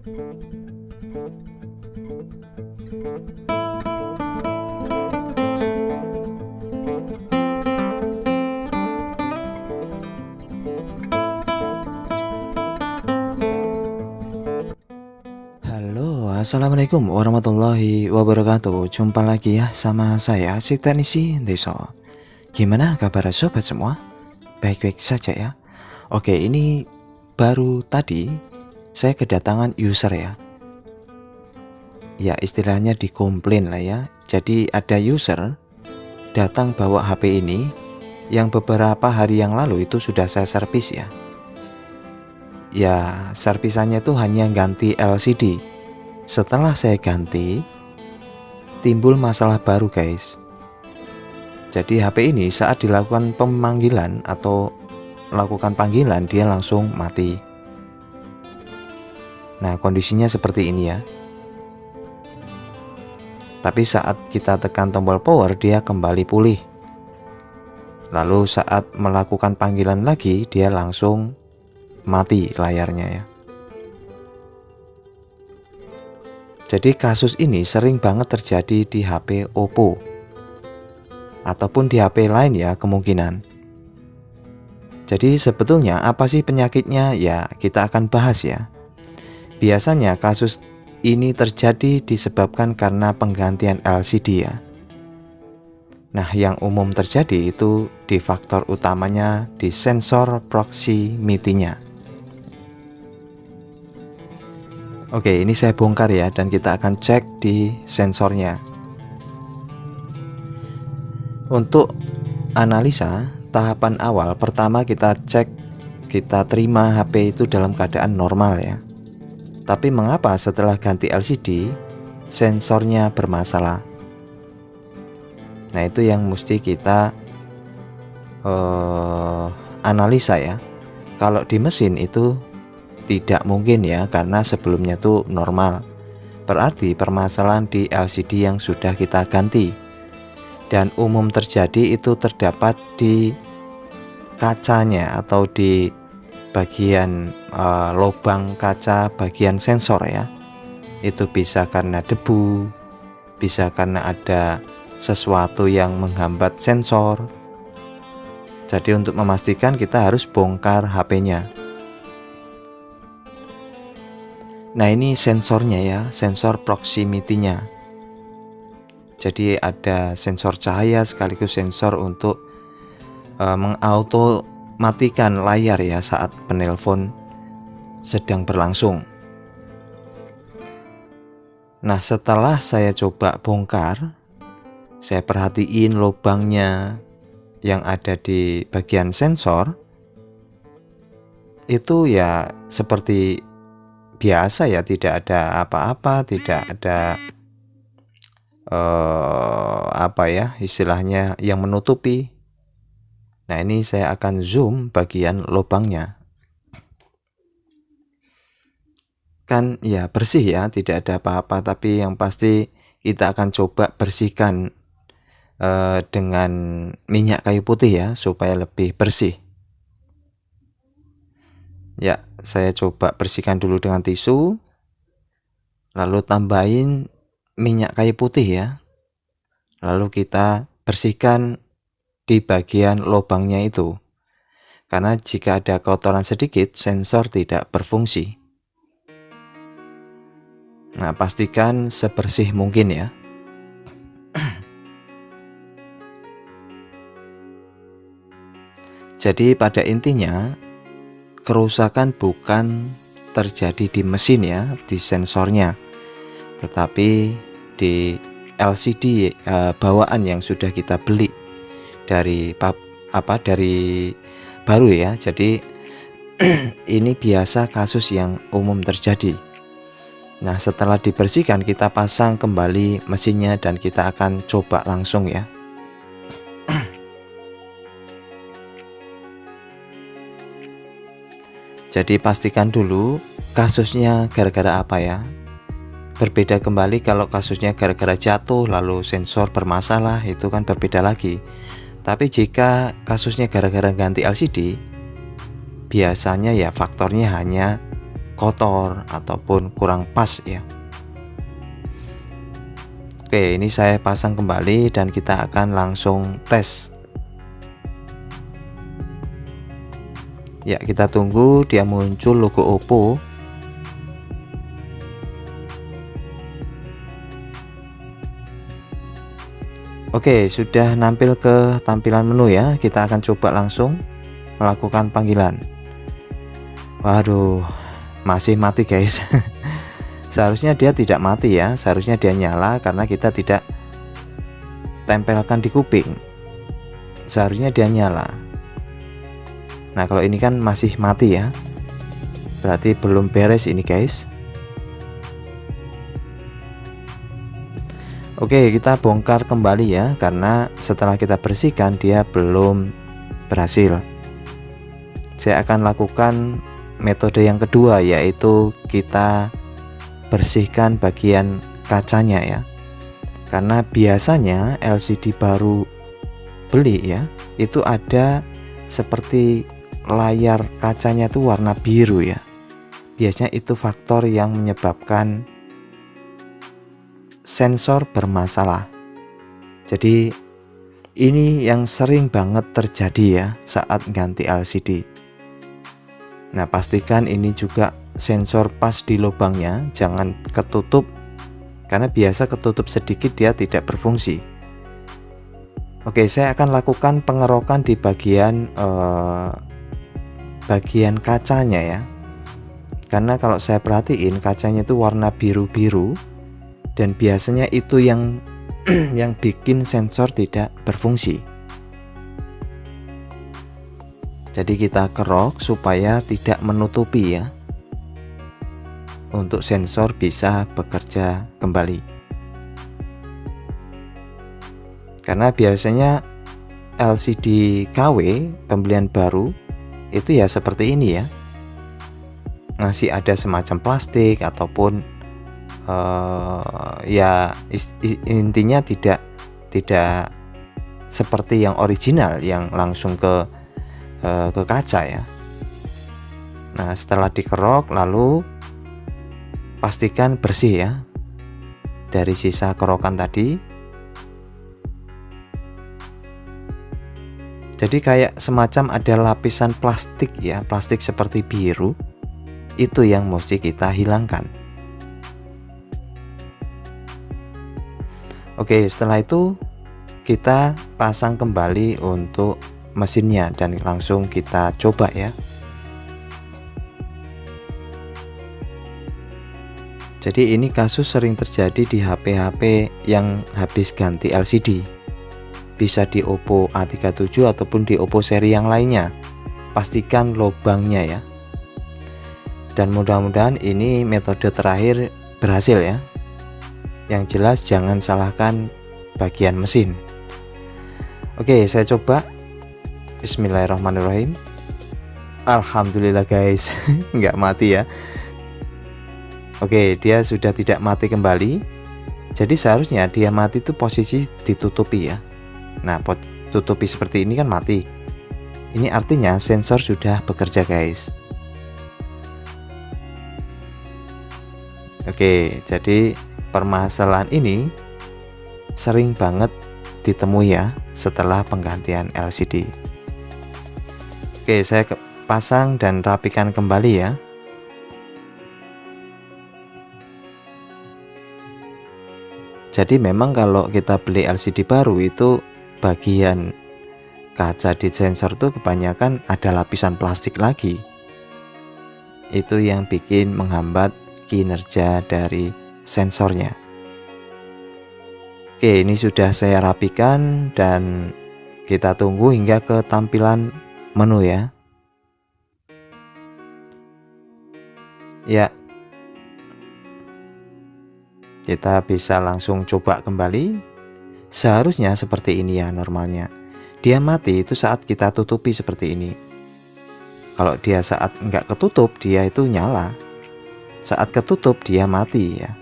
Halo, assalamualaikum warahmatullahi wabarakatuh. Jumpa lagi ya sama saya, si Teknisi Deso. Gimana kabar sobat semua? Baik-baik saja ya. Oke, ini baru tadi saya kedatangan user ya. Ya, istilahnya dikomplain lah ya. Jadi ada user datang bawa HP ini yang beberapa hari yang lalu itu sudah saya servis ya. Ya, servisannya tuh hanya ganti LCD. Setelah saya ganti, timbul masalah baru guys. Jadi HP ini saat dilakukan pemanggilan atau melakukan panggilan, dia langsung mati. Nah, kondisinya seperti ini ya. Tapi saat kita tekan tombol power, dia kembali pulih. Lalu saat melakukan panggilan lagi, dia langsung mati layarnya ya. Jadi kasus ini sering banget terjadi di HP Oppo ataupun di HP lain ya kemungkinan. Jadi sebetulnya apa sih penyakitnya? Ya kita akan bahas ya. Biasanya kasus ini terjadi disebabkan karena penggantian LCD ya. Nah, yang umum terjadi itu di faktor utamanya di sensor proximity-nya. Oke, ini saya bongkar ya, dan kita akan cek di sensornya. Untuk analisa tahapan awal, pertama kita cek, kita terima HP itu dalam keadaan normal ya. Tapi mengapa setelah ganti LCD sensornya bermasalah? Nah, itu yang mesti kita analisa ya. Kalau di mesin itu tidak mungkin ya, karena sebelumnya tuh normal. Berarti permasalahan di LCD yang sudah kita ganti. Dan umum terjadi itu terdapat di kacanya atau di bagian lubang kaca bagian sensor ya. Itu bisa karena debu, bisa karena ada sesuatu yang menghambat sensor. Jadi untuk memastikan kita harus bongkar HP-nya. Nah, ini sensornya ya, sensor proximity-nya. Jadi ada sensor cahaya sekaligus sensor untuk mengautomatikan layar ya saat penelpon sedang berlangsung. Nah, setelah saya coba bongkar, saya perhatiin lubangnya yang ada di bagian sensor. Itu ya seperti biasa ya, tidak ada apa-apa, tidak ada apa ya istilahnya yang menutupi. Nah, ini saya akan zoom bagian lubangnya. Kan ya bersih ya, tidak ada apa-apa, tapi yang pasti kita akan coba bersihkan dengan minyak kayu putih ya, supaya lebih bersih. Ya, saya coba bersihkan dulu dengan tisu, lalu tambahin minyak kayu putih ya, lalu kita bersihkan di bagian lubangnya itu, karena jika ada kotoran sedikit sensor tidak berfungsi. Nah, pastikan sebersih mungkin ya. Jadi pada intinya kerusakan bukan terjadi di mesin ya, di sensornya, tetapi di LCD bawaan yang sudah kita beli dari baru ya. Jadi ini biasa kasus yang umum terjadi. Nah, setelah dibersihkan kita pasang kembali mesinnya dan kita akan coba langsung ya. Jadi pastikan dulu kasusnya gara-gara apa ya. Berbeda kembali kalau kasusnya gara-gara jatuh lalu sensor bermasalah, itu kan berbeda lagi. Tapi jika kasusnya gara-gara ganti LCD, biasanya ya faktornya hanya kotor ataupun kurang pas ya. Oke, ini saya pasang kembali dan kita akan langsung tes. Ya, kita tunggu dia muncul logo Oppo. Oke, sudah nampil ke tampilan menu ya. Kita akan coba langsung melakukan panggilan. Waduh, masih mati guys. Seharusnya dia tidak mati ya, seharusnya dia nyala karena kita tidak tempelkan di kuping. Seharusnya dia nyala. Nah, kalau ini kan masih mati ya, berarti belum beres ini guys. Oke, kita bongkar kembali ya, karena setelah kita bersihkan dia belum berhasil. Saya akan lakukan metode yang kedua, yaitu kita bersihkan bagian kacanya ya. Karena biasanya LCD baru beli ya, itu ada seperti layar kacanya itu warna biru ya. Biasanya itu faktor yang menyebabkan sensor bermasalah. Jadi ini yang sering banget terjadi ya saat ganti LCD. Nah, pastikan ini juga sensor pas di lubangnya, jangan ketutup, karena biasa ketutup sedikit dia tidak berfungsi. Oke, saya akan lakukan pengerokan di bagian kacanya ya, karena kalau saya perhatiin kacanya itu warna biru-biru, dan biasanya itu yang yang bikin sensor tidak berfungsi. Jadi kita kerok supaya tidak menutupi ya, untuk sensor bisa bekerja kembali. Karena biasanya LCD KW pembelian baru itu ya seperti ini ya, ngasih ada semacam plastik ataupun ya intinya tidak seperti yang original yang langsung ke kaca ya. Nah, setelah dikerok lalu pastikan bersih ya dari sisa kerokan tadi. Jadi kayak semacam ada lapisan plastik ya, plastik seperti biru, itu yang mesti kita hilangkan. Oke, setelah itu kita pasang kembali untuk mesinnya dan langsung kita coba ya. Jadi ini kasus sering terjadi di HP-HP yang habis ganti LCD. Bisa di Oppo A37 ataupun di Oppo seri yang lainnya. Pastikan lubangnya ya. Dan mudah-mudahan ini metode terakhir berhasil ya. Yang jelas jangan salahkan bagian mesin. Oke, saya coba. Bismillahirrahmanirrahim. Alhamdulillah guys, nggak mati ya. Oke, dia sudah tidak mati kembali. Jadi seharusnya dia mati itu posisi ditutupi ya. Nah, tutupi seperti ini kan mati. Ini artinya sensor sudah bekerja guys. Oke, jadi permasalahan ini sering banget ditemui ya setelah penggantian LCD. Oke, saya pasang dan rapikan kembali ya. Jadi memang kalau kita beli LCD baru itu bagian kaca di sensor tuh kebanyakan ada lapisan plastik lagi. Itu yang bikin menghambat kinerja dari sensornya. Oke, ini sudah saya rapikan dan kita tunggu hingga ke tampilan menu ya. Ya, kita bisa langsung coba kembali. Seharusnya seperti ini ya normalnya. Dia mati itu saat kita tutupi seperti ini. Kalau dia saat nggak ketutup dia itu nyala. Saat ketutup dia mati ya.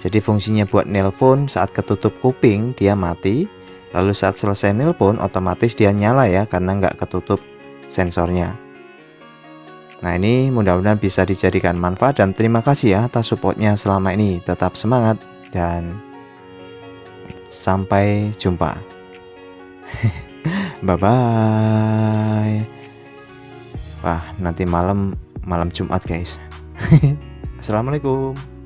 Jadi fungsinya buat nelpon saat ketutup kuping dia mati. Lalu saat selesai nelpon otomatis dia nyala ya karena nggak ketutup sensornya. Nah, ini mudah-mudahan bisa dijadikan manfaat dan terima kasih ya atas supportnya selama ini. Tetap semangat dan sampai jumpa. Bye bye. Wah, nanti malam Jumat guys. Assalamualaikum.